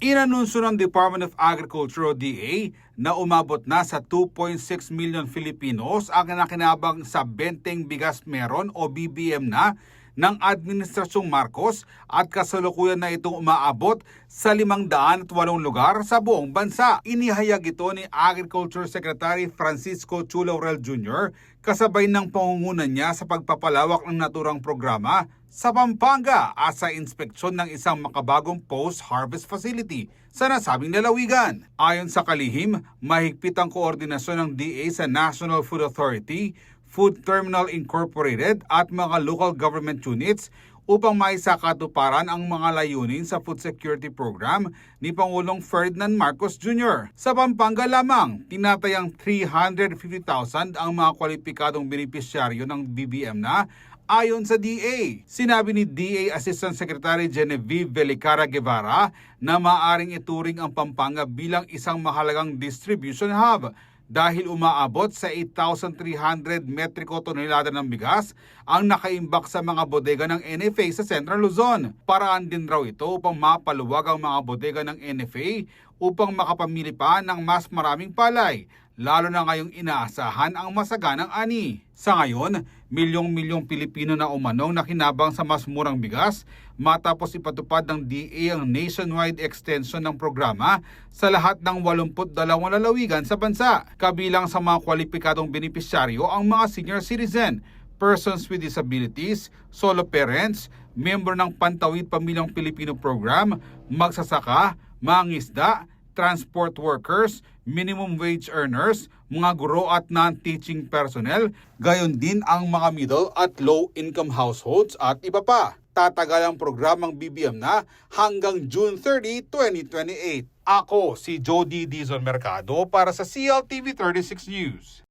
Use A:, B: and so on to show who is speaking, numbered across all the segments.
A: Inanunsyo ng Department of Agriculture o DA na umabot na sa 2.6 million Filipinos ang nakinabang sa Benteng Bigas Meron o BBM na ng Administrasyong Marcos at kasalukuyan na itong umaabot sa 508 lugar sa buong bansa. Inihayag ito ni Agriculture Secretary Francisco Chu Laurel Jr. kasabay ng pangungunan niya sa pagpapalawak ng naturang programa sa Pampanga at sa inspeksyon ng isang makabagong post-harvest facility sa nasabing lalawigan. Ayon sa kalihim, mahigpit ang koordinasyon ng DA sa National Food Authority, Food Terminal Incorporated at mga local government units upang maisakatuparan ang mga layunin sa food security program ni Pangulong Ferdinand Marcos Jr. Sa Pampanga lamang, tinatayang 350,000 ang mga kwalipikadong benepisyaryo ng BBM na ayon sa DA. Sinabi ni DA Assistant Secretary Genevieve Velicara Guevara na maaring ituring ang Pampanga bilang isang mahalagang distribution hub dahil umaabot sa 8,300 metriko tonelada ng bigas ang nakaimbak sa mga bodega ng NFA sa Central Luzon. Paraan din raw ito upang mapaluwag ang mga bodega ng NFA upang makapamili pa ng mas maraming palay, lalo na ngayong inaasahan ang masaganang ani. Sa ngayon, milyong-milyong Pilipino na umanong nakinabang sa mas murang bigas matapos ipatupad ng DA ang nationwide extension ng programa sa lahat ng 82 lalawigan sa bansa. Kabilang sa mga kwalipikadong benepisyaryo ang mga senior citizen, persons with disabilities, solo parents, member ng Pantawid Pamilyang Pilipino Program, magsasaka, mangingisda, transport workers, minimum wage earners, mga guro at non-teaching personnel, gayon din ang mga middle at low-income households at iba pa. Tatagal ang programang BBM na hanggang June 30, 2028. Ako si Jody Dizon Mercado para sa CLTV 36 News.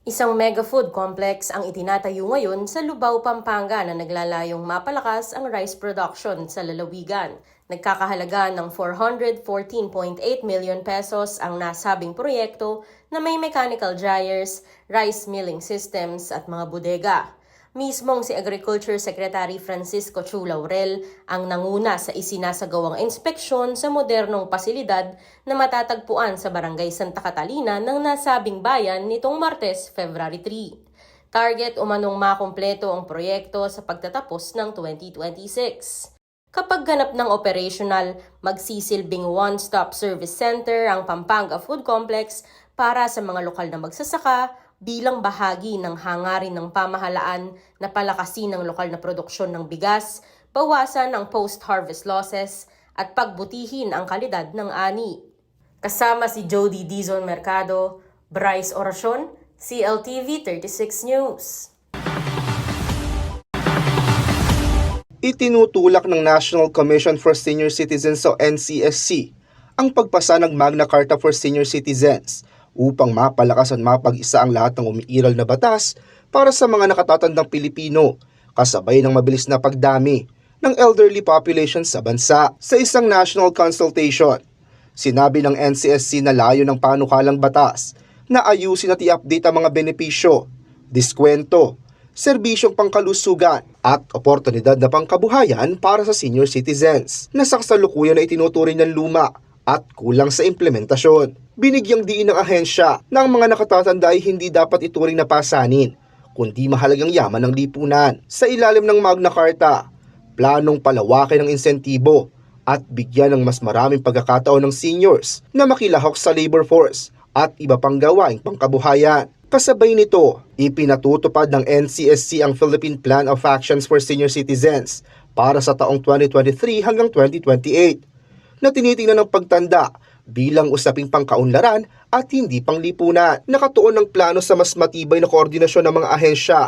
B: Isang mega food complex ang itinatayo ngayon sa Lubao, Pampanga na naglalayong mapalakas ang rice production sa lalawigan. Nagkakahalaga ng 414.8 million pesos ang nasabing proyekto na may mechanical dryers, rice milling systems at mga bodega. Mismong si Agriculture Secretary Francisco Chu Laurel ang nanguna sa isinasagawang inspeksyon sa modernong pasilidad na matatagpuan sa Barangay Santa Catalina ng nasabing bayan nitong Martes, February 3. Target umanong makumpleto ang proyekto sa pagtatapos ng 2026. Kapag ganap ng operational, magsisilbing one-stop service center ang Pampanga Food Complex para sa mga lokal na magsasaka bilang bahagi ng hangarin ng pamahalaan na palakasin ang lokal na produksyon ng bigas, bawasan ang post-harvest losses at pagbutihin ang kalidad ng ani. Kasama si Jody Dizon Mercado, Bryce Oracion, CLTV 36 News.
C: Itinutulak ng National Commission for Senior Citizens o NCSC ang pagpasa ng Magna Carta for Senior Citizens upang mapalakas at mapag-isa ang lahat ng umiiral na batas para sa mga nakatatandang Pilipino, kasabay ng mabilis na pagdami ng elderly population sa bansa. Sa isang national consultation, sinabi ng NCSC na layo ng panukalang batas na ayusin at i-update ang mga benepisyo, diskwento, serbisyong pangkalusugan at oportunidad na pangkabuhayan para sa senior citizens na sa kasalukuyan na itinuturing ng luma at kulang sa implementasyon. Binigyang diin ng ahensya na ang mga nakatatanda ay hindi dapat ituring na pasanin, kundi mahalagang yaman ng lipunan. Sa ilalim ng Magna Carta, planong palawakin ang insentibo at bigyan ng mas maraming pagkakataon ng seniors na makilahok sa labor force at iba pang gawaing pangkabuhayan. Kasabay nito, ipinatutupad ng NCSC ang Philippine Plan of Actions for Senior Citizens para sa taong 2023 hanggang 2028 na tinitingnan ng pagtanda bilang usaping pangkaunlaran at hindi panglipunan. Nakatuon ng plano sa mas matibay na koordinasyon ng mga ahensya,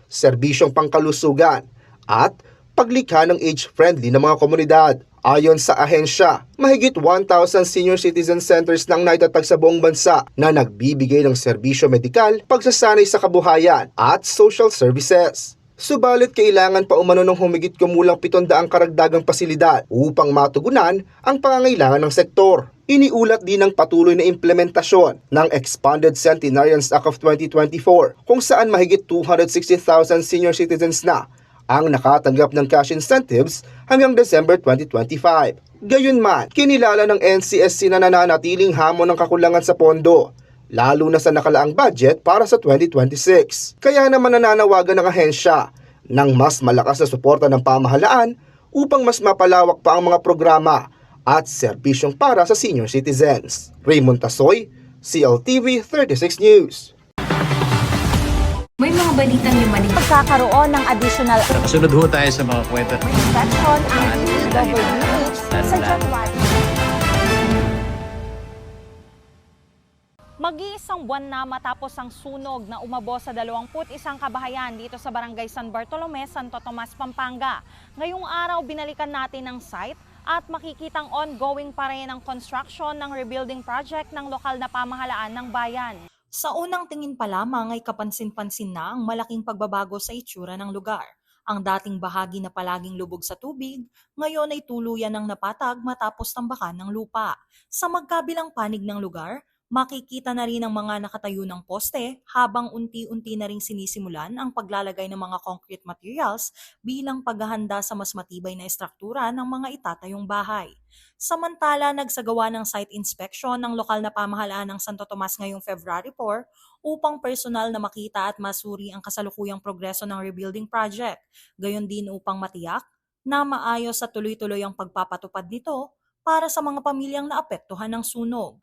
C: serbisyong pangkalusugan at paglikha ng age-friendly na mga komunidad. Ayon sa ahensya, mahigit 1,000 senior citizen centers nang naitatag sa buong bansa na nagbibigay ng serbisyo medikal, pagsasanay sa kabuhayan at social services. Subalit kailangan pa umano ng humigit kumulang 700 karagdagang pasilidad upang matugunan ang pangangailangan ng sektor. Iniulat din ang patuloy na implementasyon ng Expanded Centenarians Act of 2024 kung saan mahigit 260,000 senior citizens na ang nakatanggap ng cash incentives hanggang December 2025. Gayunman, kinilala ng NCSC na nananatiling hamon ng kakulangan sa pondo, lalo na sa nakalaang budget para sa 2026. Kaya naman nananawagan ng ahensya ng mas malakas na suporta ng pamahalaan upang mas mapalawak pa ang mga programa at serbisyong para sa senior citizens. Raymond Tasoy, CLTV 36 News.
D: May mga balitang yumanig.
E: Pagkakaroon ng additional
F: Kasunod ho tayo sa mga kwento.
E: inspection ang DPWH sa January.
G: Mag-iisang buwan na matapos ang sunog na umabot sa 21 kabahayan dito sa Barangay San Bartolome, Santo Tomas, Pampanga. Ngayong araw, binalikan natin ang site at makikitang ongoing pa rin ang construction ng rebuilding project ng lokal na pamahalaan ng bayan.
H: Sa unang tingin pa lamang ay kapansin-pansin na ang malaking pagbabago sa itsura ng lugar. Ang dating bahagi na palaging lubog sa tubig, ngayon ay tuluyan ng napatag matapos tambakan ng lupa. Sa magkabilang panig ng lugar, makikita na rin ang mga nakatayo ng poste habang unti-unti na ring sinisimulan ang paglalagay ng mga concrete materials bilang paghahanda sa mas matibay na estruktura ng mga itatayong bahay. Samantala, nagsagawa ng site inspection ng lokal na pamahalaan ng Santo Tomas ngayong February 4 upang personal na makita at masuri ang kasalukuyang progreso ng rebuilding project. Gayon din upang matiyak na maayos at tuloy-tuloy ang pagpapatupad nito para sa mga pamilyang naapektuhan ng sunog.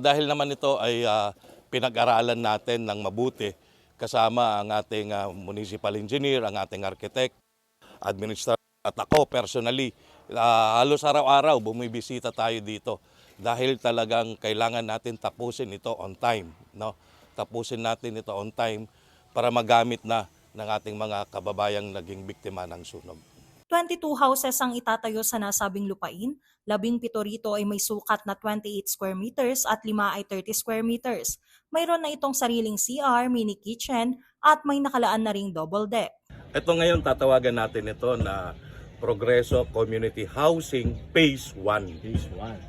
I: Dahil naman ito ay pinag-aralan natin ng mabuti kasama ang ating municipal engineer, ang ating architect, administrator at ako personally. Halos araw-araw bumibisita tayo dito dahil talagang kailangan natin tapusin ito on time. No? Tapusin natin ito on time para magamit na ng ating mga kababayang naging biktima ng sunog.
H: 22 houses ang itatayo sa nasabing lupain, 17 rito ay may sukat na 28 square meters at 5 ay 30 square meters. Mayroon na itong sariling CR, mini kitchen at may nakalaan na ring double deck.
I: Ito ngayon tatawagan natin ito na Progreso Community Housing Phase 1. Phase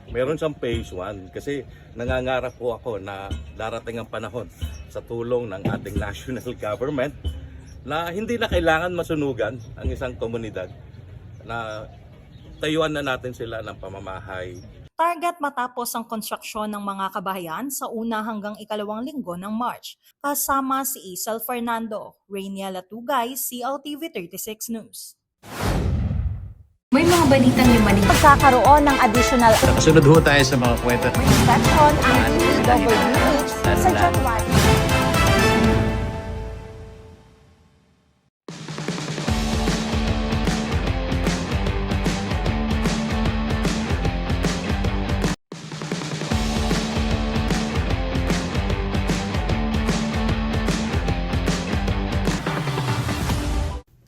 I: 1. Meron siyang Phase 1 kasi nangangarap po ako na darating ang panahon sa tulong ng ating national government na hindi na kailangan masunugan ang isang komunidad, na tayuan na natin sila ng pamamahay.
H: Target matapos ang konstruksyon ng mga kabahayan sa una hanggang ikalawang linggo ng March. Kasama si Isel Fernando, Rainiela Tugay, CLTV 36 News.
D: May mga balitang yumanig.
E: Pagkakaroon ng additional
F: Kasunod ho tayo sa mga kwento.
E: inspection ang DPWH sa January.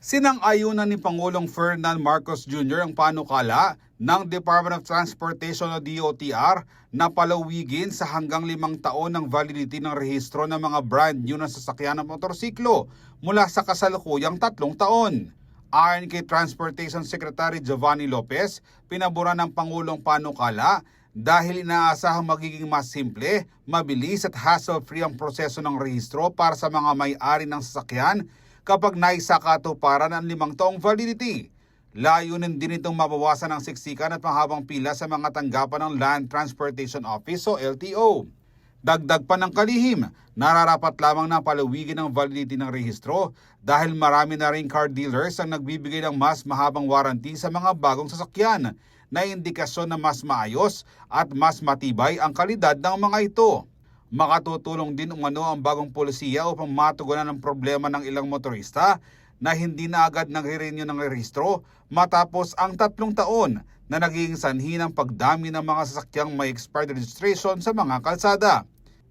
A: Sinang-ayunan ni Pangulong Ferdinand Marcos Jr. ang panukala ng Department of Transportation o DOTR na palawigin sa hanggang 5 taon ng validity ng rehistro ng mga brand new na sasakyan ng motorsiklo mula sa kasalukuyang 3 taon. Ayon kay Transportation Secretary Giovanni Lopez, pinabura ng Pangulong panukala dahil inaasahang magiging mas simple, mabilis at hassle-free ang proseso ng rehistro para sa mga may-ari ng sasakyan kapag naisakatuparan ang 5 taong validity. Layunin din itong mabawasan ang siksikan at mahabang pila sa mga tanggapan ng Land Transportation Office o LTO. Dagdag pa ng kalihim, nararapat lamang na palawigin ang validity ng rehistro dahil marami na ring car dealers ang nagbibigay ng mas mahabang warranty sa mga bagong sasakyan na indikasyon na mas maayos at mas matibay ang kalidad ng mga ito. Makatutulong din umano ang bagong polisiya upang matugunan ang problema ng ilang motorista na hindi na agad nagre-renew ng rehistro matapos ang 3 taon na naging sanhi ng pagdami ng mga sasakyang may expired registration sa mga kalsada.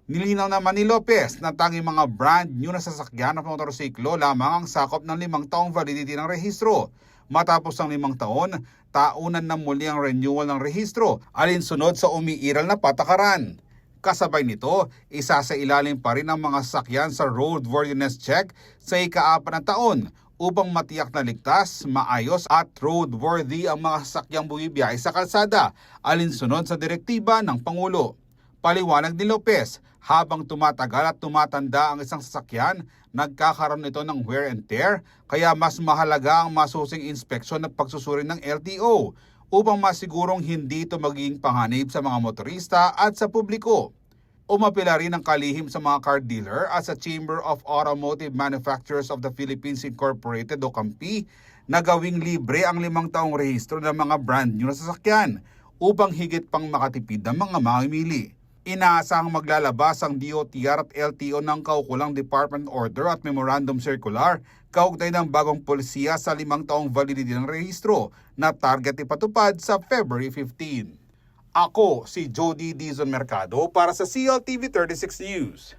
A: Nilinaw naman ni Lopez na tanging mga brand new na sasakyan at motorsiklo lamang ang sakop ng 5 taong validity ng rehistro. Matapos ang 5 taon, taunan na muli ang renewal ng rehistro alinsunod sa umiiral na patakaran. Kasabay nito, isa sa ilalim pa rin ang mga sasakyan sa roadworthiness check sa ika-4 na taon upang matiyak na ligtas, maayos at roadworthy ang mga sasakyang bumibiyahe sa kalsada alinsunod sa direktiba ng Pangulo. Paliwanag ni Lopez, Habang tumatagal at tumatanda ang isang sasakyan, nagkakaroon ito ng wear and tear, kaya mas mahalaga ang masusing inspeksyon at pagsusuri ng LTO upang masigurong hindi ito magiging panganib sa mga motorista at sa publiko. Umapila rin ang kalihim sa mga car dealer at sa Chamber of Automotive Manufacturers of the Philippines Incorporated o CAMPI na gawing libre ang 5 taong rehistro ng mga brand new na sasakyan upang higit pang makatipid ng mga mamimili. Inaasahang maglalabas ang DOTR at LTO ng kaukulang Department Order at Memorandum Circular kaugnay ng bagong polisiya sa 5 taong validity ng rehistro na target ipatupad sa February 15. Ako si Jody Dizon Mercado para sa CLTV 36 News.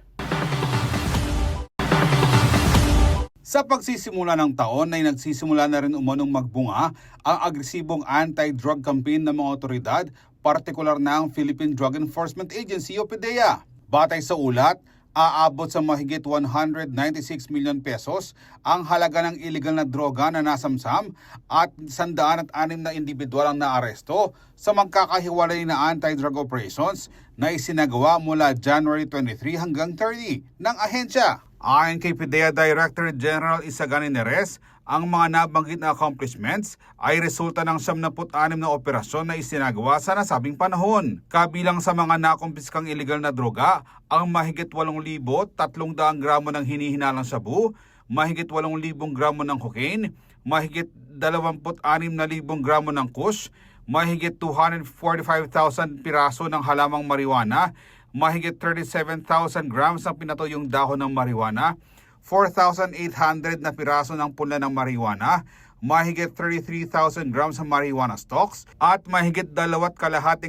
A: Sa pagsisimula ng taon ay nagsisimula na rin umanong magbunga ang agresibong anti-drug campaign ng mga otoridad, partikular na ang Philippine Drug Enforcement Agency o PDEA. Batay sa ulat, aabot sa mahigit 196 million pesos ang halaga ng illegal na droga na nasamsam at 106 na individual ang naaresto sa magkakahiwalay na anti-drug operations na isinagawa mula January 23 hanggang 30 ng ahensya. Ayon kay PDEA Director General Isagani Neres, ang mga nabanggit na accomplishments ay resulta ng 76 na operasyon na isinagawa sa nasabing panahon. Kabilang sa mga nakumpiskang iligal na droga, ang mahigit 8,300 gramo ng hinihinalang shabu, mahigit 8,000 gramo ng cocaine, mahigit 26,000 gramo ng kush, mahigit 245,000 piraso ng halamang marijuana, mahigit 37,000 grams ng pinatuyong dahon ng marijuana, 4,800 na piraso ng punla ng marijuana, mahigit 33,000 grams ng marijuana stalks, at mahigit 2.5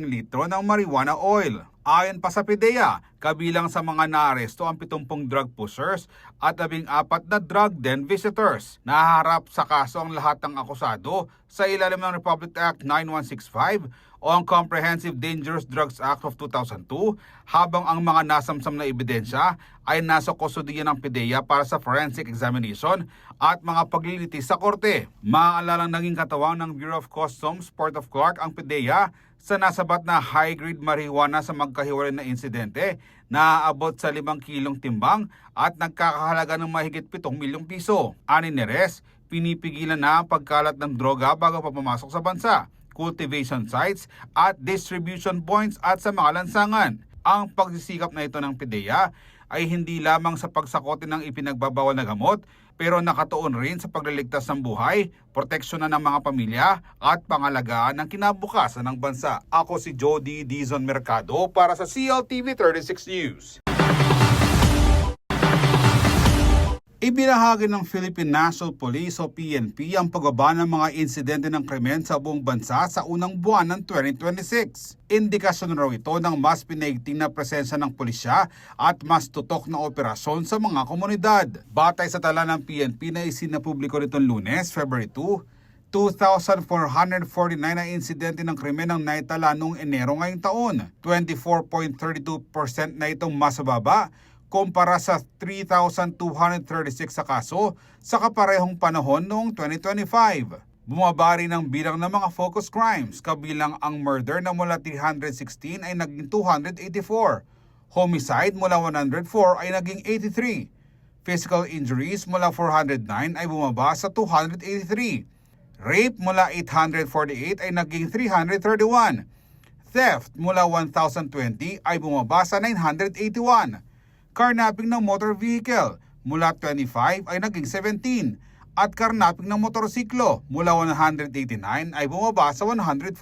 A: litro ng marijuana oil. Ayon pa sa PDEA, kabilang sa mga naaresto ang 70 drug pushers at 14 na drug den visitors. Naharap sa kaso ang lahat ng akusado sa ilalim ng Republic Act 9165 o ang Comprehensive Dangerous Drugs Act of 2002, habang ang mga nasamsam na ebidensya ay nasa kustodiya ng PDEA para sa forensic examination at mga paglilitis sa korte. Maaalalang naging katawang ng Bureau of Customs Port of Clark ang PDEA sa nasabat na high-grade marijuana sa magkahiwalay na insidente na aabot sa 5 kilong timbang at nagkakahalaga ng mahigit 7 milyong piso. Ani Neres, pinipigilan na ang pagkalat ng droga bago pa pumasok sa bansa, cultivation sites at distribution points at sa mga lansangan. Ang pagsisikap na ito ng PDEA ay hindi lamang sa pagsakote ng ipinagbabawal na gamot, pero nakatuon rin sa pagliligtas ng buhay, proteksyonan ng mga pamilya at pangalagaan ng kinabukasan ng bansa. Ako si Jody Dizon Mercado para sa CLTV 36 News. Ibinahagi ng Philippine National Police o PNP ang pagbaba ng mga insidente ng krimen sa buong bansa sa unang buwan ng 2026. Indikasyon raw ito ng mas pinaigting na presensya ng pulisya at mas tutok na operasyon sa mga komunidad. Batay sa tala ng PNP na isinapubliko nitong Lunes, February 2, 2,449 na insidente ng krimen ang naitala noong Enero ngayong taon. 24.32% na itong mas mababa kumpara sa 3,236 sa kaso sa kaparehong panahon noong 2025. Bumaba rin ang bilang ng mga focus crimes, kabilang ang murder na mula 316 ay naging 284, homicide mula 104 ay naging 83, physical injuries mula 409 ay bumaba sa 283, rape mula 848 ay naging 331, theft mula 1,020 ay bumaba sa 981, carnapping ng motor vehicle mula 25 ay naging 17 at carnapping ng motorsiklo mula 189 ay bumaba sa 144.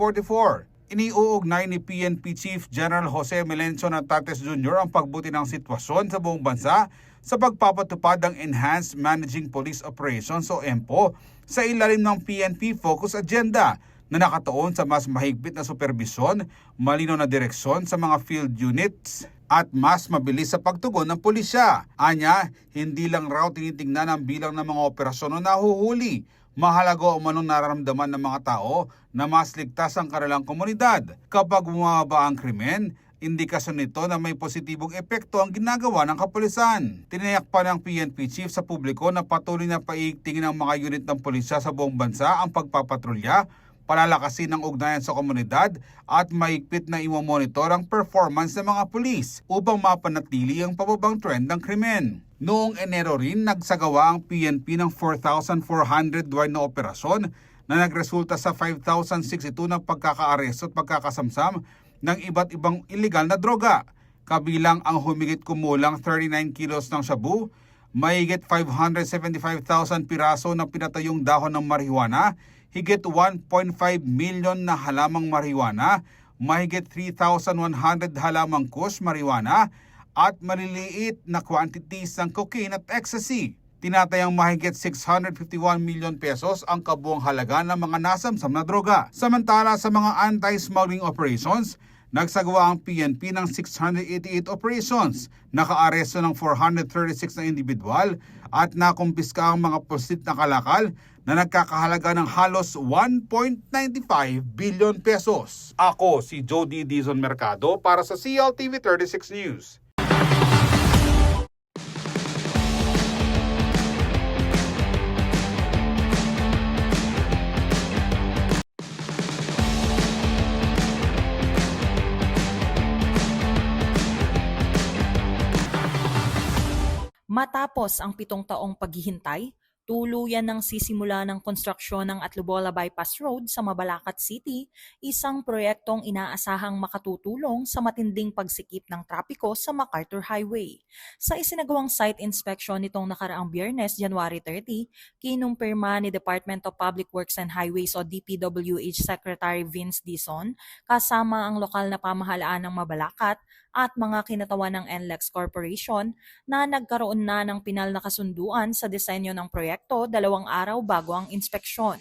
A: Iniuugnay ni PNP Chief General Jose Melencio Natates Jr. ang pagbuti ng sitwasyon sa buong bansa sa pagpapatupad ng Enhanced Managing Police Operations o EMPO sa ilalim ng PNP Focus Agenda na nakatuon sa mas mahigpit na superbisyon, malinaw na direksyon sa mga field units at mas mabilis sa pagtugon ng pulisya. Anya, hindi lang raw tinitingnan ang bilang ng mga operasyon na nahuhuli. Mahalaga o manong nararamdaman ng mga tao na mas ligtas ang kanilang komunidad. Kapag bumababa ang krimen, indikasyon nito na may positibong epekto ang ginagawa ng kapulisan. Tiniyak pa ng PNP Chief sa publiko na patuloy na paigtingin ng mga unit ng pulisya sa buong bansa ang pagpapatrolya, palalakasin ang ugnayan sa komunidad at mahigpit na imomonitor ang performance ng mga pulis upang mapanatili ang pababang trend ng krimen. Noong Enero rin, nagsagawa ang PNP ng 4,400 wide na operasyon na nagresulta sa 5,062 ng pagkakaaresto at pagkakasamsam ng iba't ibang illegal na droga. Kabilang ang humigit kumulang 39 kilos ng shabu, mahigit 575,000 piraso ng pinatayong dahon ng marijuana, higit 1.5 million na halamang marijuana, mahigit 3,100 halamang kush marijuana, at maliliit na quantities ng cocaine at ecstasy. Tinatayang mahigit 651 million pesos ang kabuang halaga ng mga nasamsam na droga. Samantala sa mga anti-smuggling operations, nagsagawa ang PNP ng 688 operations, nakaaresto ng 436 na individual at nakumpiska ang mga pusit na kalakal na nagkakahalaga ng halos 1.95 billion pesos. Ako si Jody Dizon Mercado para sa CLTV 36 News.
H: Matapos ang 7 taong paghihintay, tuluyan ng sisimula ng konstruksyon ng Atlubola Bypass Road sa Mabalacat City, isang proyektong inaasahang makatutulong sa matinding pagsikip ng trapiko sa MacArthur Highway. Sa isinagawang site inspection nitong nakaraang Biyernes, January 30, kinumpirma ni Department of Public Works and Highways o DPWH Secretary Vince Dizon kasama ang lokal na pamahalaan ng Mabalacat at mga kinatawan ng NLEX Corporation na nagkaroon na ng pinal na kasunduan sa disenyo ng proyekto 2 araw bago ang inspeksyon.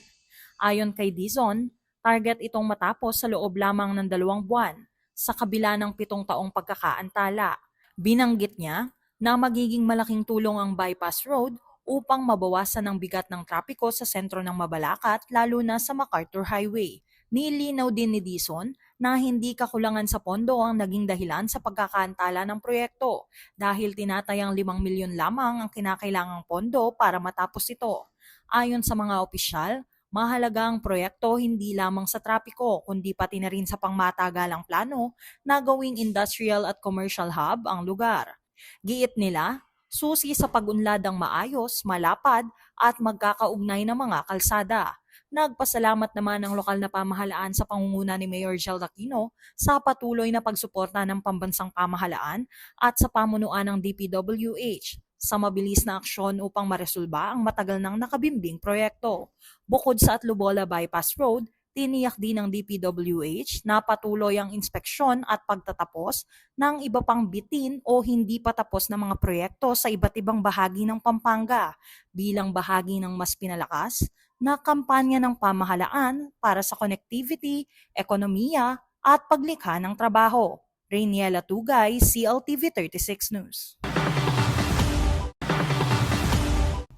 H: Ayon kay Dizon, target itong matapos sa loob lamang ng 2 buwan sa kabila ng 7 taong pagkakaantala. Binanggit niya na magiging malaking tulong ang bypass road upang mabawasan ang bigat ng trapiko sa sentro ng Mabalacat lalo na sa MacArthur Highway. Nilinaw din ni Dizon na hindi kakulangan sa pondo ang naging dahilan sa pagkakaantala ng proyekto dahil tinatayang 5 milyon lamang ang kinakailangang pondo para matapos ito. Ayon sa mga opisyal, mahalaga ang proyekto hindi lamang sa trapiko kundi pati na rin sa pangmatagalang plano na gawing industrial at commercial hub ang lugar. Giit nila, susi sa pag-unlad ang maayos, malapad at magkakaugnay na mga kalsada. Nagpasalamat naman ang lokal na pamahalaan sa pangunguna ni Mayor Gel Aquino sa patuloy na pagsuporta ng pambansang pamahalaan at sa pamunuan ng DPWH sa mabilis na aksyon upang maresolba ang matagal nang nakabimbing proyekto. Bukod sa Atlubola Bypass Road, tiniyak din ng DPWH na patuloy ang inspeksyon at pagtatapos ng iba pang bitin o hindi pa tapos na mga proyekto sa iba't ibang bahagi ng Pampanga bilang bahagi ng mas pinalakas na kampanya ng pamahalaan para sa connectivity, ekonomiya at paglikha ng trabaho. Rainiela Tugay, CLTV 36 News.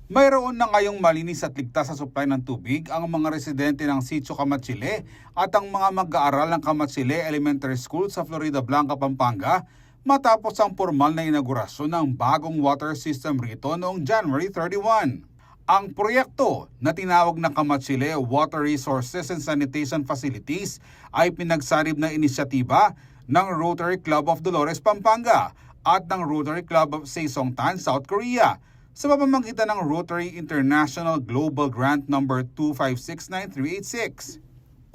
A: Mayroon na ngayong malinis at ligtas sa supply ng tubig ang mga residente ng Sitio Kamatsile at ang mga mag-aaral ng Kamatsile Elementary School sa Florida Blanca, Pampanga matapos ang formal na inaugurasyon ng bagong water system rito noong January 31. Ang proyekto na tinawag na Kamatsile Water Resources and Sanitation Facilities ay pinagsarib na inisyatiba ng Rotary Club of Dolores, Pampanga at ng Rotary Club of Seisongtan, South Korea sa pamamagitan ng Rotary International Global Grant No. 2569386.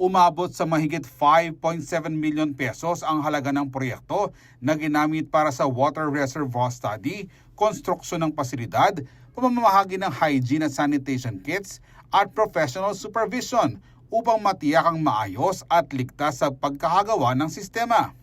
A: Umabot sa mahigit 5.7 million pesos ang halaga ng proyekto na ginamit para sa water reservoir study, konstruksyon ng pasilidad, pamamahagi ng hygiene at sanitation kits at professional supervision upang matiyak ang maayos at ligtas sa pagkakagawa ng sistema.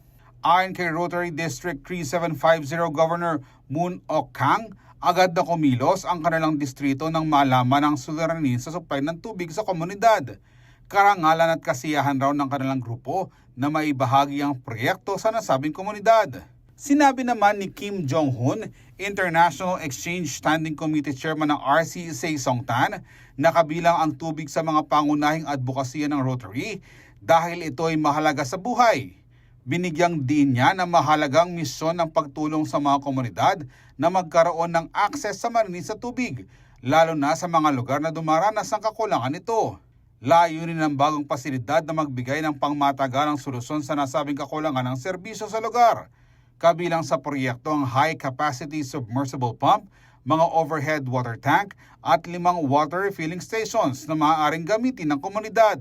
A: Ayon kay Rotary District 3750 Governor Moon Ok-kang, agad na kumilos ang kanilang distrito nang malaman ang suliranin sa supply ng tubig sa komunidad. Karangalan at kasiyahan raw ng kanilang grupo na maibahagi ang proyekto sa nasabing komunidad. Sinabi naman ni Kim Jong-hun, International Exchange Standing Committee Chairman ng RC Seisongtan, na kabilang ang tubig sa mga pangunahing advokasya ng Rotary dahil ito ay mahalaga sa buhay. Binigyang din niya na mahalagang misyon ng pagtulong sa mga komunidad na magkaroon ng akses sa malinis na tubig, lalo na sa mga lugar na dumaranas ng kakulangan nito. Layunin ng bagong pasilidad na magbigay ng pangmatagalang solusyon sa nasabing kakulangan ng serbisyo sa lugar. Kabilang sa proyekto ang high-capacity submersible pump, mga overhead water tank at 5 water refilling stations na maaaring gamitin ng komunidad.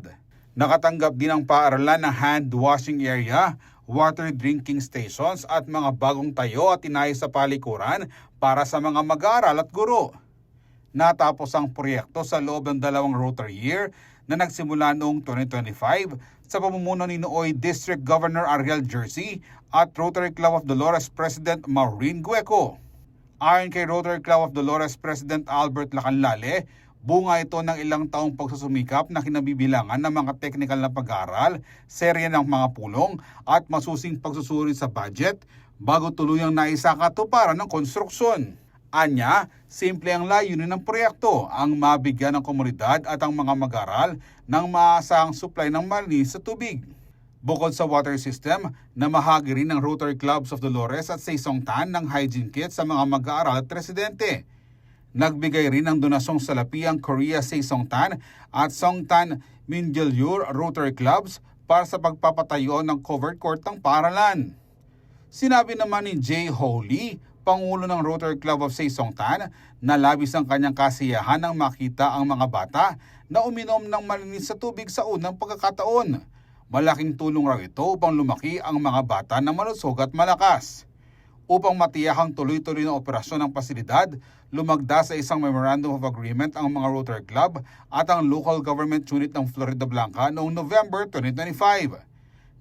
A: Nakatanggap din ang paaralan ng hand washing area, water drinking stations at mga bagong tayo at inayos sa palikuran para sa mga mag-aaral at guro. Natapos ang proyekto sa loob ng 2 Rotary year na nagsimula noong 2025 sa pamumuno ni Nooy District Governor Ariel Jersey at Rotary Club of Dolores President Maureen Gueco. Ayon kay Rotary Club of Dolores President Albert Lacanlale, bunga ito ng ilang taong pagsusumikap na kinabibilangan ng mga technical na pag-aaral, serye ng mga pulong at masusing pagsusuri sa budget bago tuluyang naisakatuparan ng konstruksyon. Anya, simple ang layunin ng proyekto, ang mabigyan ng komunidad at ang mga mag-aaral ng maasahang supply ng malinis sa tubig. Bukod sa water system, namahagi rin ng Rotary Clubs of Dolores at Seisongtan ng hygiene kit sa mga mag-aaral at residente. Nagbigay rin ng donasyong salapi ang Korea Seisongtan at Songtan Mingyulyur Rotary Clubs para sa pagpapatayo ng covered court ng paaralan. Sinabi naman ni Jay Holy, Pangulo ng Rotary Club of Seisongtan, na labis ang kanyang kasiyahan nang makita ang mga bata na uminom ng malinis sa tubig sa unang pagkakataon. Malaking tulong raw ito upang lumaki ang mga bata na malusog at malakas. Upang matiyak ang tuloy-tuloy na operasyon ng pasilidad, lumagda sa isang Memorandum of Agreement ang mga Rotary Club at ang Local Government Unit ng Florida Blanca noong November 2025.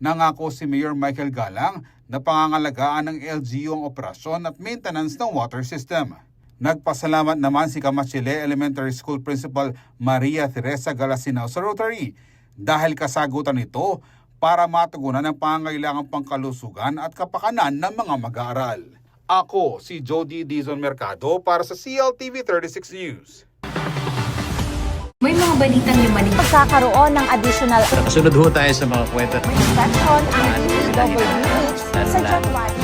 A: Nangako si Mayor Michael Galang na pangangalagaan ng LGU ang operasyon at maintenance ng water system. Nagpasalamat naman si Camachile Elementary School Principal Maria Teresa Galasinao sa Rotary dahil kasagutan nito para matugunan ang pangangailangang pangkalusugan at kapakanan ng mga mag-aaral. Ako si Jody Dizon Mercado para sa CLTV 36 News.
D: May mga balitang yumanig.
E: Pagkakaroon ng additional
F: Kasunod ho tayo sa mga kwento.
E: inspection ang DPWH sa January.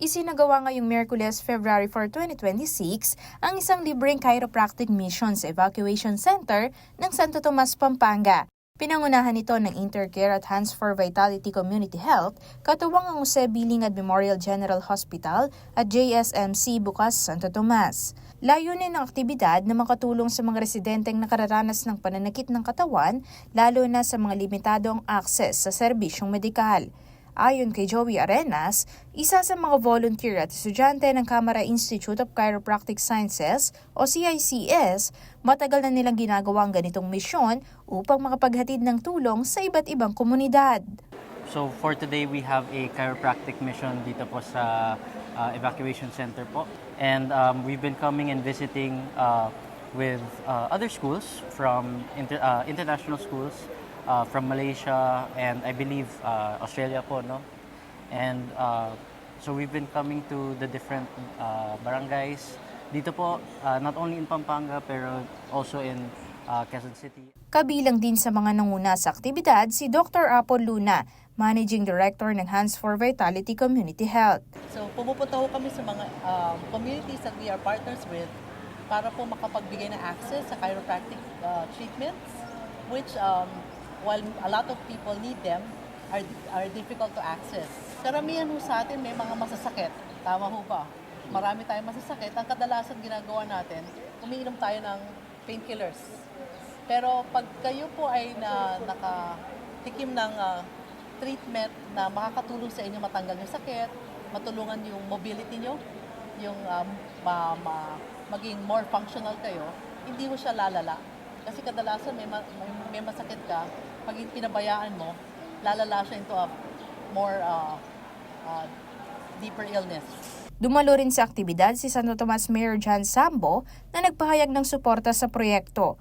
J: Isinagawa ngayong Miyerkules, February 4, 2026, ang isang libreng chiropractic mission sa Evacuation Center ng Santo Tomas, Pampanga. Pinangunahan ito ng Intercare at Hands for Vitality Community Health, katuwang ang Jose Bilingad Memorial General Hospital at JSMC Bukas, Santo Tomas. Layunin ng aktibidad na makatulong sa mga residenteng nakararanas ng pananakit ng katawan, lalo na sa mga limitadong access sa serbisyong medikal. Ayon kay Joey Arenas, isa sa mga volunteer at estudyante ng Camara Institute of Chiropractic Sciences o CICS, matagal na nilang ginagawa ang ganitong misyon upang makapaghatid ng tulong sa iba't ibang komunidad.
K: So for today, we have a chiropractic mission dito po sa evacuation center po. And we've been coming and visiting with other schools from international schools, from Malaysia and I believe Australia po, no? And so we've been coming to the different barangays dito po, not only in Pampanga pero also in Quezon City.
J: Kabilang din sa mga nanguna sa aktibidad si Dr. Apol Luna, Managing Director ng Hands for Vitality Community Health.
L: So pumupunta ho kami sa mga communities that we are partners with para po makapagbigay ng access sa chiropractic treatments which while a lot of people need them are difficult to access. Karamihan ho sa atin may mga masasakit. Tama ho ba? Marami tayong masasakit. Ang kadalasan ginagawa natin, umiinom tayo ng painkillers. Pero pag kayo po ay nakatikim ng treatment na makakatulong sa inyo matanggal yung sakit, matulungan yung mobility nyo, yung maging more functional kayo, hindi mo siya lalala. Kasi kadalasan may masakit ka, pag pinabayaan mo, lalala siya into a more deeper illness.
J: Dumalo rin sa aktibidad si Santo Tomas Mayor John Sambo na nagpahayag ng suporta sa proyekto.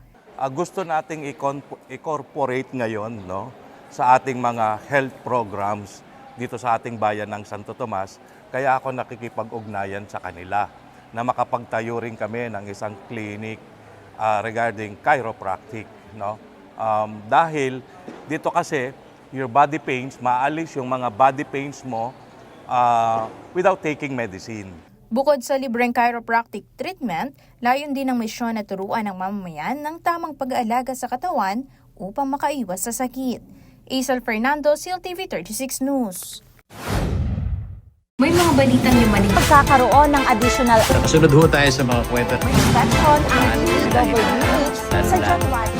I: Gusto nating i-incorporate ngayon, no, sa ating mga health programs dito sa ating bayan ng Santo Tomas. Kaya ako nakikipag-ugnayan sa kanila na makapagtayo rin kami ng isang clinic regarding chiropractic, no? Dahil dito kasi your body pains, maalis yung mga body pains mo without taking medicine.
J: Bukod sa libreng chiropractic treatment, layon din ng misyon na turuan ng mamamayan ng tamang pag-aalaga sa katawan upang makaiwas sa sakit. Isel Fernando, CLTV 36 News.
D: May mga balitang yumanig.
E: Pagkakaroon ng additional
F: Kasunod ho tayo sa mga kwento.
E: inspection ang DPWH sa January.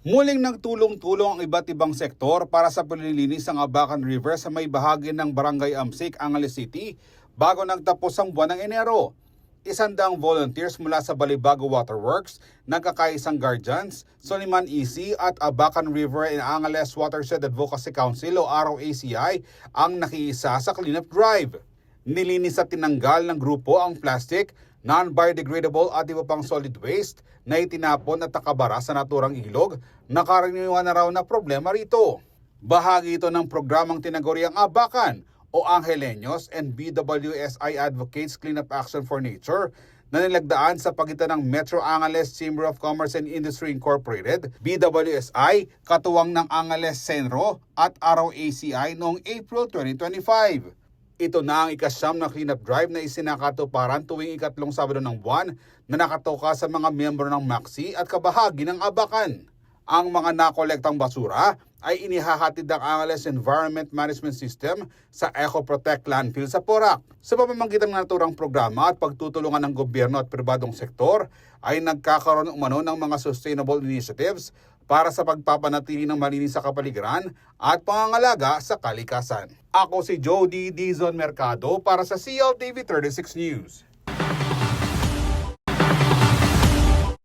A: Muling nagtulong-tulong ang iba't ibang sektor para sa paglilinis ng Abacan River sa may bahagi ng Barangay Amsik, Angeles City bago nagtapos ang buwan ng Enero. 100 volunteers mula sa Balibago Waterworks, nagkakaisang guardians, Soliman EC at Abacan River and Angeles Watershed Advocacy Council o ROACI ang nakiisa sa cleanup drive. Nilinis at tinanggal ng grupo ang plastic, non-biodegradable at iba pang solid waste na itinapon at nakabara sa naturang ilog na karaniwan na raw na problema rito. Bahagi ito ng programang tinaguriang Abacan o Angeleños and BWSI Advocates Cleanup Action for Nature na nilagdaan sa pagitan ng Metro Angeles Chamber of Commerce and Industry Incorporated, BWSI, katuwang ng Angeles Senro at ROACI noong April 2025. Ito na ang ikasyam na cleanup drive na isinakatuparan tuwing ikatlong Sabado ng buwan na nakatoka sa mga miyembro ng MAXI at kabahagi ng Abacan. Ang mga nakolektang basura ay inihahatid ng Angeles Environment Management System sa EcoProtect Landfill sa Porac. Sa pamamagitan ng naturang programa at pagtutulungan ng gobyerno at pribadong sektor ay nagkakaroon umano ng mga sustainable initiatives para sa pagpapanatili ng malinis sa kapaligiran at pangangalaga sa kalikasan. Ako si Jody Dizon Mercado para sa CLTV 36 News.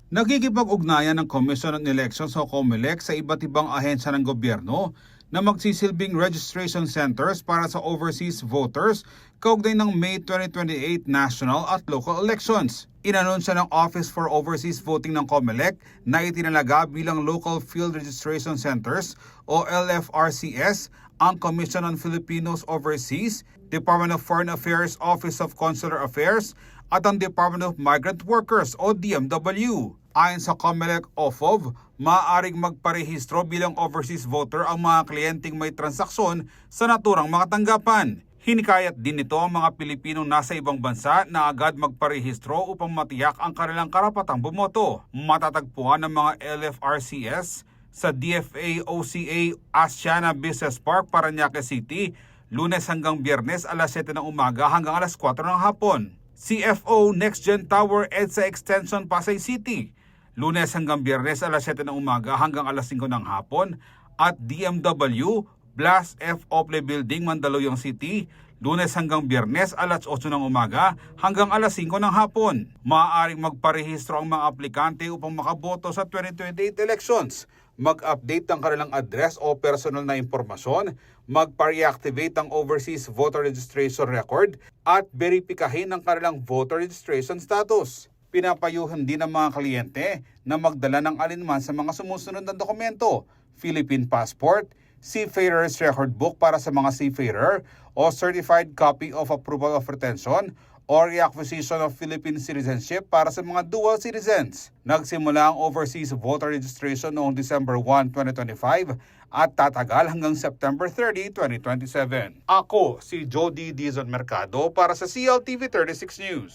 A: Nagkikipag-ugnayan ng Commission on Elections o COMELEC sa iba't ibang ahensya ng gobyerno na magsisilbing registration centers para sa overseas voters kaugnay ng May 2028 national at local elections. Inanunsya ng Office for Overseas Voting ng COMELEC na itinalaga bilang local field registration centers o LFRCS ang Commission on Filipinos Overseas, Department of Foreign Affairs Office of Consular Affairs at ang Department of Migrant Workers o DMW. Ayon sa COMELEC OFOV, maaaring magparehistro bilang overseas voter ang mga kliyenteng may transaksyon sa naturang mga tanggapan. Hinikayat din nito ang mga Pilipinong nasa ibang bansa na agad magparehistro upang matiyak ang kanilang karapatang bumoto. Matatagpuan ng mga LFRCS sa DFA OCA Asiana Business Park, Parañaque City, Lunes hanggang Biyernes alas 7 ng umaga hanggang alas 4 ng hapon. CFO Next Gen Tower EDSA Extension Pasay City, Lunes hanggang Biyernes alas 7 ng umaga hanggang alas 5 ng hapon at DMW Blas F. Ople Building, Mandaluyong City, Lunes hanggang Biyernes alas 8 ng umaga hanggang alas 5 ng hapon. Maaaring magparehistro ang mga aplikante upang makaboto sa 2028 elections. Mag-update ng kanilang address o personal na impormasyon, mag-reactivate ang overseas voter registration record at beripikahin ang kanilang voter registration status. Pinapayuhan din ng mga kliyente na magdala ng alinman sa mga sumusunod na dokumento: Philippine passport, Seafarer's record book para sa mga seafarer o certified copy of approval of retention o reacquisition of Philippine citizenship para sa mga dual citizens. Nagsimula ang overseas voter registration noong December 1, 2025 at tatagal hanggang September 30, 2027. Ako si Jody Dizon Mercado para sa CLTV 36 News.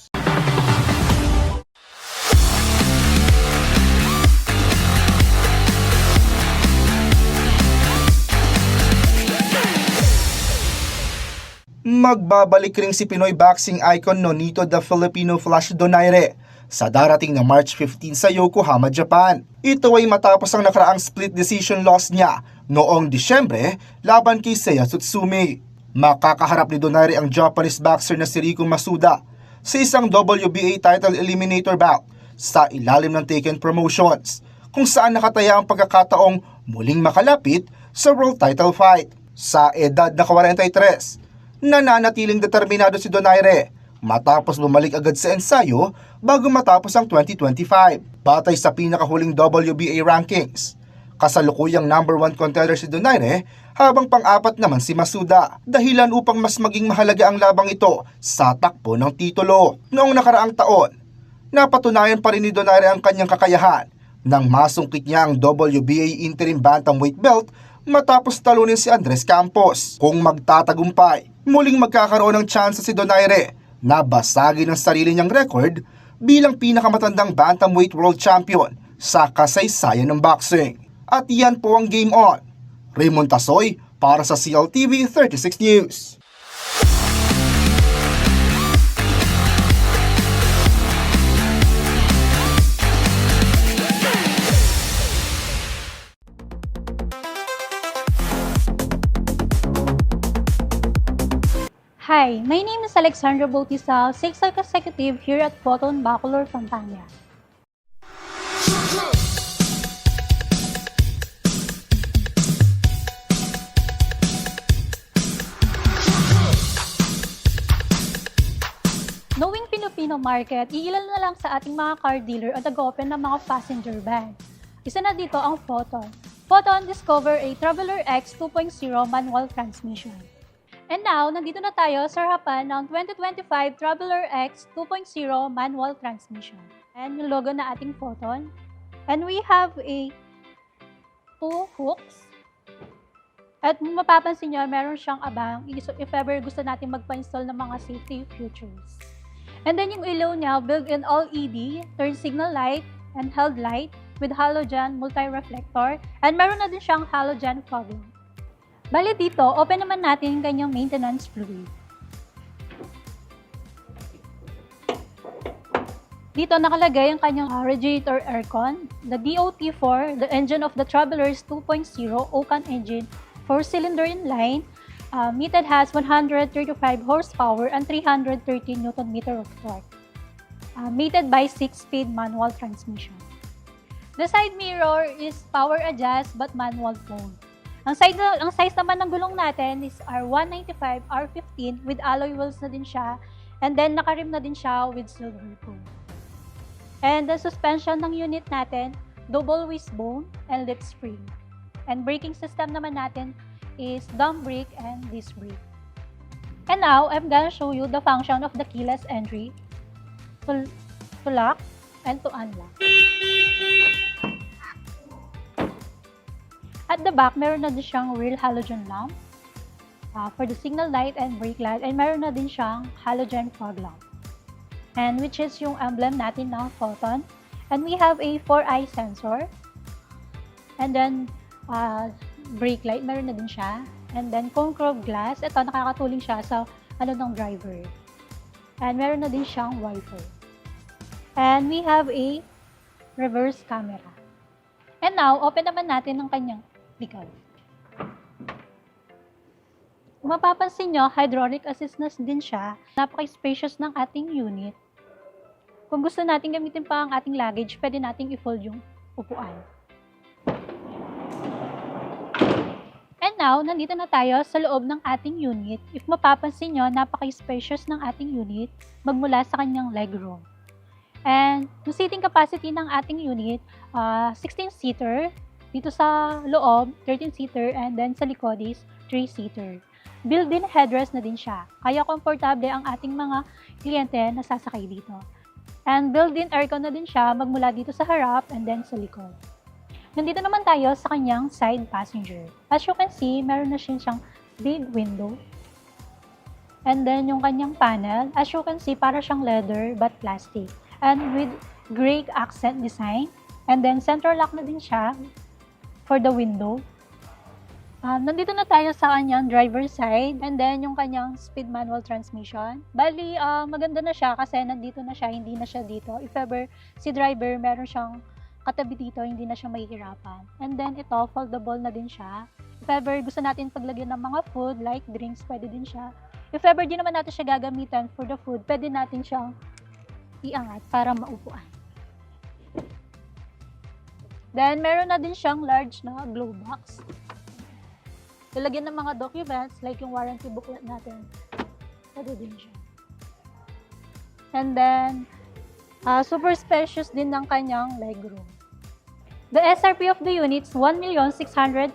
C: Magbabalik ring si Pinoy boxing icon Nonito the Filipino Flash Donaire sa darating na March 15 sa Yokohama, Japan. Ito ay matapos ang nakaraang split decision loss niya noong Disyembre laban kay Seiya Tsutsumi. Makakaharap ni Donaire ang Japanese boxer na si Riko Masuda sa isang WBA title eliminator bout sa ilalim ng Taken Promotions, kung saan nakataya ang pagkakataong muling makalapit sa world title fight. Sa edad na 43, nananatiling determinado si Donaire matapos bumalik agad sa ensayo bago matapos ang 2025. Batay sa pinakahuling WBA rankings, Kasalukuyang number 1 contender si Donaire habang pang-apat naman si Masuda, dahilan upang mas maging mahalaga ang labang ito sa takbo ng titulo. Noong nakaraang taon, napatunayan pa rin ni Donaire ang kanyang kakayahan nang masungkit niya ang WBA Interim Bantamweight Belt matapos talunin si Andres Campos. Kung magtatagumpay, muling magkakaroon ng tsansa si Donaire na basagin ang sarili niyang record bilang pinakamatandang Bantamweight World Champion sa kasaysayan ng boxing. At yan po ang Game On. Raymond Tasoy para sa CLTV 36 News.
M: Hi, my name is Alexandra Bautista, 6th executive here at Photon Bacolor, Pampanga. Knowing Filipino market, iilan na lang sa ating mga car dealer at nag-open ng mga passenger van. Isa na dito ang Photon. Photon Discover a Traveler X 2.0 manual transmission. And now, nandito na tayo sa harapan ng 2025 Traveler X 2.0 manual transmission. And yung logo na ating Photon. And we have a 2 hooks. At mapapansin nyo, meron siyang abang if ever gusto natin magpa-install ng mga safety features. And then yung ilaw niya, built-in LED, turn signal light, and held light with halogen multi-reflector. And meron na din siyang halogen fog lamp. Bali dito, open naman natin yung kanyang maintenance fluid. Dito nakalagay ang kanyang radiator aircon, the DOT4, the engine of the Travelers 2.0 Okan engine, 4-cylinder inline, Meted has 135 horsepower and 330 Nm of torque. Mated by 6-speed manual transmission. The side mirror is power adjust but manual mode. Ang size naman ng gulong natin is R195 R15 with alloy wheels na din siya, and then nakarim na din siya with silver tone. And the suspension ng unit natin, double wishbone and lip spring. And braking system naman natin is dump brake and disc brake. And now, I'm gonna show you the function of the keyless entry to lock and to unlock. At the back, meron na din siyang real halogen lamp for the signal light and brake light, and meron na din siyang halogen fog lamp. And which is yung emblem natin ng Photon. And we have a 4-eye sensor. And then, brake light, meron na din siya. And then, cone curve glass. Ito, nakakatuling siya sa ng driver. And meron na din siyang wiper. And we have a reverse camera. And now, open naman natin ang kanyang likod. Kung mapapansin nyo, hydraulic assist na din siya. Napaka-spacious ng ating unit. Kung gusto natin gamitin pa ang ating luggage, pwede nating i-fold yung upuan. And now, nandito na tayo sa loob ng ating unit. If mapapansin nyo, napaka-spacious ng ating unit magmula sa kanyang legroom. And yung seating capacity ng ating unit, 16-seater. Dito sa loob, 13-seater. And then sa likod is 3-seater. Built-in headrest na din siya. Kaya komportable ang ating mga kliyente na sasakay dito. And built-in aircon na din siya magmula dito sa harap and then sa likod. Nandito naman tayo sa kanyang side passenger. As you can see, meron na siyang big window. And then yung kanyang panel, as you can see, para siyang leather but plastic. And with gray accent design. And then center lock na din siya for the window. Nandito na tayo sa kanyang driver side, and then yung kanyang speed manual transmission. Bali, maganda na siya kasi nandito na siya, hindi na siya dito. If ever si driver meron siyang katabi dito, hindi na siya mahihirapan. And then ito, foldable na din siya. If ever gusto natin paglagyan ng mga food, like drinks, pwede din siya. If ever di naman natin siya gagamitan for the food, pwede natin siyang iangat para maupuan. Then, meron na din siyang large na glove box. Lalagyan ng mga documents, like yung warranty booklet natin. Pwede din siya. And then, super spacious din ng kanyang legroom. The SRP of the unit is 1,600,000.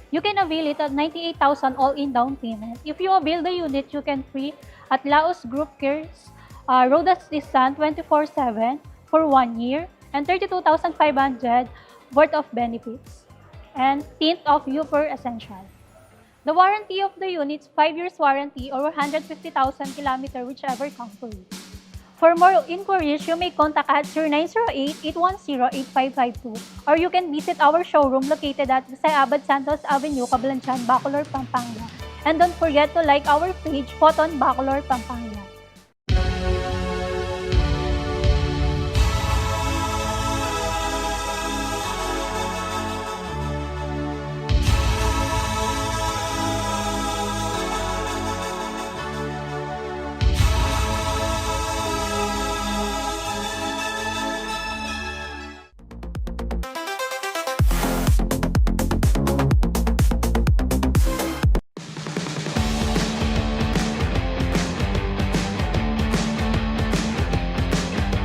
M: You can avail it at 98,000 all-in down payment. If you avail the unit, you can free at Laos Group Cares Road Assistant 24/7 for 1 year and 32,500 worth of benefits and tint of Upper Essential. The warranty of the unit is 5 years warranty or 150,000 kilometer whichever company. For more inquiries, you may contact at 0908-810-8552 or you can visit our showroom located at Abad Santos Avenue, Cablancan, Bacolor, Pampanga. And don't forget to like our page, Photon Bacolor, Pampanga.